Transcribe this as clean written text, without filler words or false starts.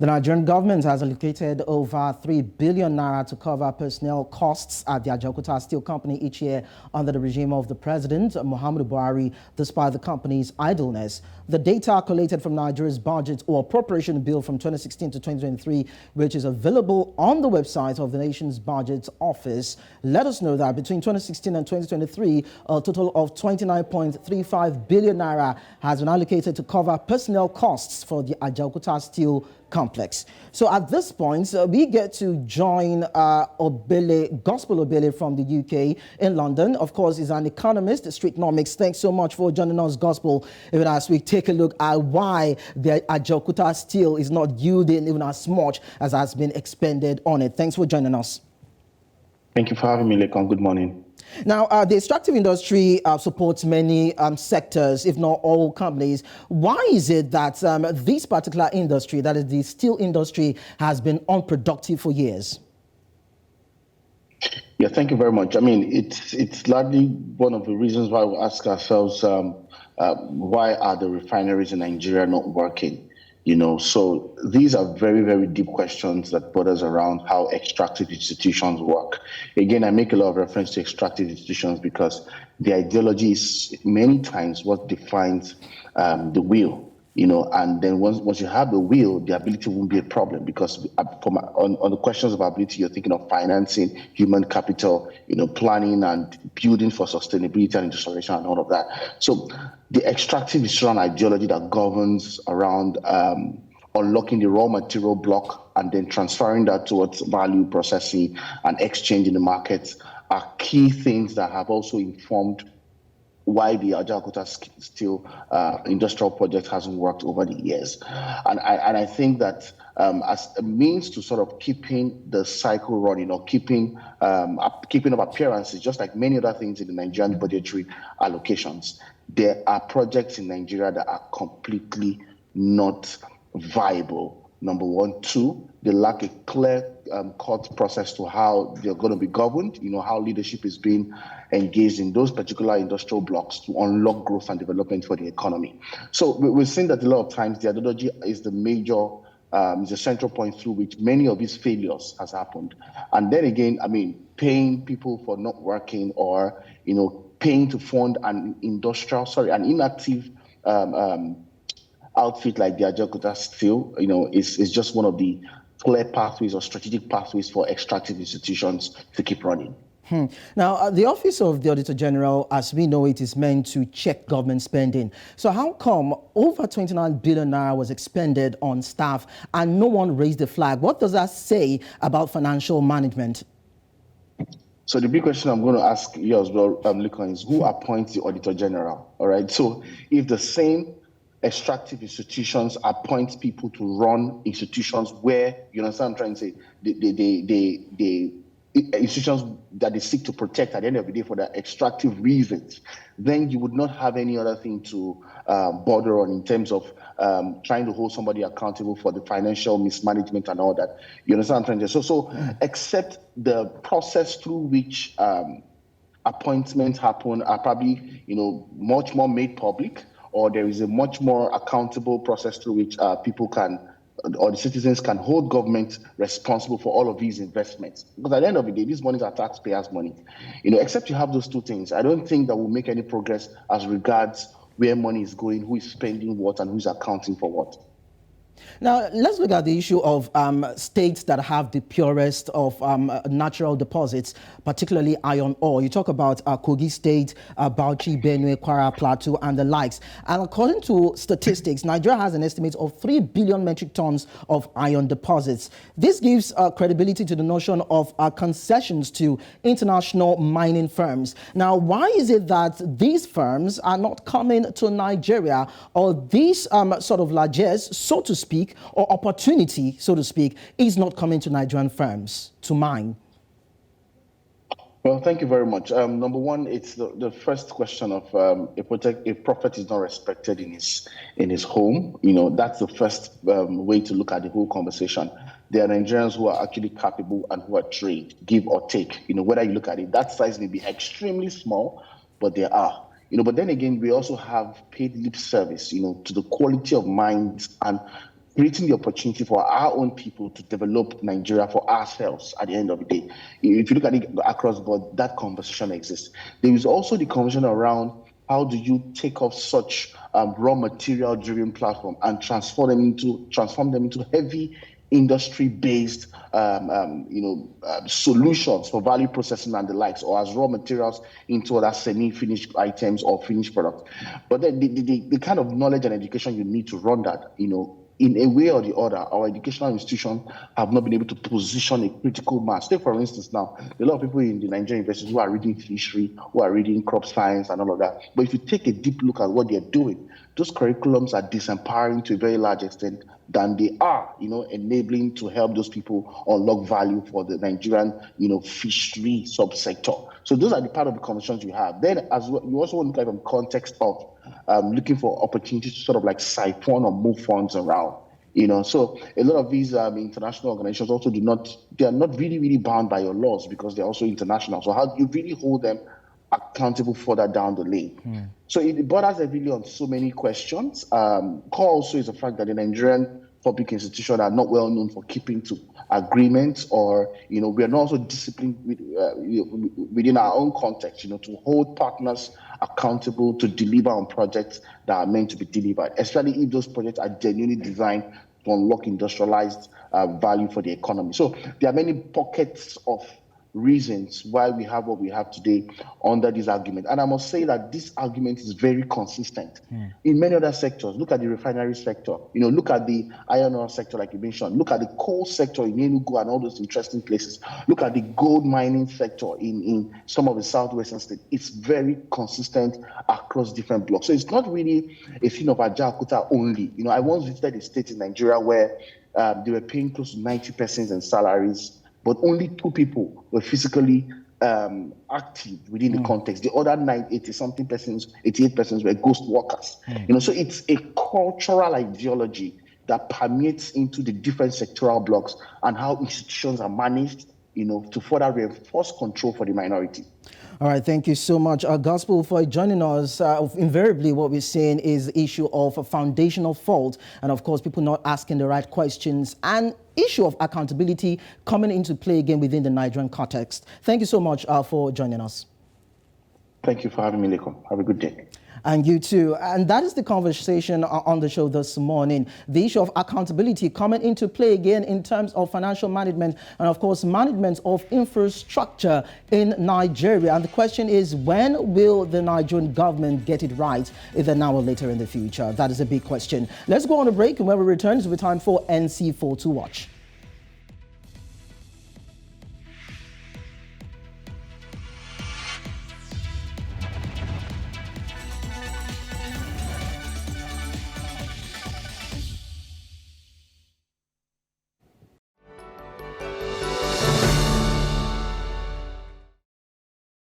The Nigerian government has allocated over 3 billion naira to cover personnel costs at the Ajaokuta Steel Company each year under the regime of the President Muhammadu Buhari, despite the company's idleness. The data collated from Nigeria's budget or appropriation bill from 2016 to 2023, which is available on the website of the nation's budget office, let us know that between 2016 and 2023, a total of 29.35 billion naira has been allocated to cover personnel costs for the Ajaokuta Steel Complex. So at this point, we get to join Gospel Obele from the UK in London. Of course, he's an economist, streetnomics. Thanks so much for joining us, Gospel, even as we take a look at why the Ajaokuta Steel is not yielding even as much as has been expended on it. Thanks for joining us. Thank you for having me, Lekon. Good morning. Now, the extractive industry supports many sectors, if not all companies. Why is it that this particular industry, that is the steel industry, has been unproductive for years? Yeah, thank you very much. I mean, it's largely one of the reasons why we ask ourselves, why are the refineries in Nigeria not working? You know, so these are very, very deep questions that borders around how extractive institutions work. Again, I make a lot of reference to extractive institutions because the ideology is many times what defines the will, you know, and then once you have the will, the ability won't be a problem because on the questions of ability, you're thinking of financing, human capital, you know, planning and building for sustainability and industrialization and all of that. So the extractive institutional ideology that governs around unlocking the raw material block and then transferring that towards value processing and exchange in the markets are key things that have also informed why the Ajaokuta Steel industrial project hasn't worked over the years. And I think that as a means to sort of keeping the cycle running or keeping up appearances, just like many other things in the Nigerian budgetary allocations, there are projects in Nigeria that are completely not viable. Number one. Two, they lack a clear cut process to how they're going to be governed, you know, how leadership is being engaged in those particular industrial blocks to unlock growth and development for the economy. So we've seen that a lot of times the ideology is the major, is the central point through which many of these failures has happened. And then again, I mean, paying people for not working or, you know, paying to fund an inactive outfit like the Ajaokuta Steel, you know, is just one of the clear pathways or strategic pathways for extractive institutions to keep running. Now, the Office of the Auditor General, as we know it, is meant to check government spending. So how come over 29 billion naira was expended on staff and no one raised the flag? What does that say about financial management? So the big question I'm going to ask you as well, Lekon, is who appoints the Auditor General? All right. So if the same extractive institutions appoint people to run institutions where, you understand what I'm trying to say, the institutions that they seek to protect at the end of the day for their extractive reasons, then you would not have any other thing to bother on in terms of trying to hold somebody accountable for the financial mismanagement and all that. You understand what I'm trying to say? So except the process through which appointments happen are probably, you know, much more made public, or there is a much more accountable process through which people can, or the citizens can hold government responsible for all of these investments. Because at the end of the day, these monies are taxpayers' money. You know, except you have those two things, I don't think that will make any progress as regards where money is going, who is spending what, and who's accounting for what. Now, let's look at the issue of states that have the purest of natural deposits, particularly iron ore. You talk about Kogi State, Bauchi, Benue, Kwara, Plateau, and the likes. And according to statistics, Nigeria has an estimate of 3 billion metric tons of iron deposits. This gives credibility to the notion of concessions to international mining firms. Now, why is it that these firms are not coming to Nigeria, or these sort of largesse, so to speak, or opportunity, so to speak, is not coming to Nigerian firms to mine? Well, thank you very much. Number one, it's the first question of a prophet is not respected in his home. You know, that's the first way to look at the whole conversation. There are Nigerians who are actually capable and who are trained, give or take. You know, whether you look at it, that size may be extremely small, but there are. You know, but then again, we also have paid lip service, you know, to the quality of minds and creating the opportunity for our own people to develop Nigeria for ourselves at the end of the day. If you look at it across the board, that conversation exists. There is also the conversation around how do you take off such raw material driven platform and transform them into heavy industry-based solutions for value processing and the likes, or as raw materials into other semi-finished items or finished products. But then the kind of knowledge and education you need to run that, in a way or the other, our educational institutions have not been able to position a critical mass. Take, for instance, now, a lot of people in the Nigerian universities who are reading fishery, who are reading crop science and all of that. But if you take a deep look at what they're doing, those curriculums are disempowering to a very large extent than they are, enabling to help those people unlock value for the Nigerian, fishery subsector. So those are the part of the conversations you have. Then, as well, you also want to look at from context of looking for opportunities to sort of like siphon or move funds around. So a lot of these international organizations also they are not really, really bound by your laws because they're also international. So how do you really hold them accountable further down the lane? So it borders really on so many questions. Core also is the fact that the Nigerian public institutions are not well known for keeping to agreements, or we are not also disciplined within our own context, to hold partners accountable to deliver on projects that are meant to be delivered, especially if those projects are genuinely designed to unlock industrialized value for the economy. So there are many pockets of reasons why we have what we have today under this argument. And I must say that this argument is very consistent in many other sectors. Look at the refinery sector, look at the iron ore sector, like you mentioned, look at the coal sector in Enugu and all those interesting places. Look at the gold mining sector in some of the southwestern states. It's very consistent across different blocks. So it's not really a thing of Ajaokuta only. I once visited a state in Nigeria where they were paying close to 90% in salaries, but only 2 people were physically active within the context. The other 88 persons were ghost workers. So it's a cultural ideology that permeates into the different sectoral blocks and how institutions are managed, to further reinforce control for the minority. All right, thank you so much, Gospel, for joining us. Invariably, what we're seeing is the issue of a foundational fault, and of course, people not asking the right questions, and issue of accountability coming into play again within the Nigerian context. Thank you so much for joining us. Thank you for having me, Lekon. Have a good day. And you too. And that is the conversation on the show this morning. The issue of accountability coming into play again in terms of financial management and, of course, management of infrastructure in Nigeria. And the question is, when will the Nigerian government get it right, either now or later in the future? That is a big question. Let's go on a break, and when we return, it's time for NC4 to watch.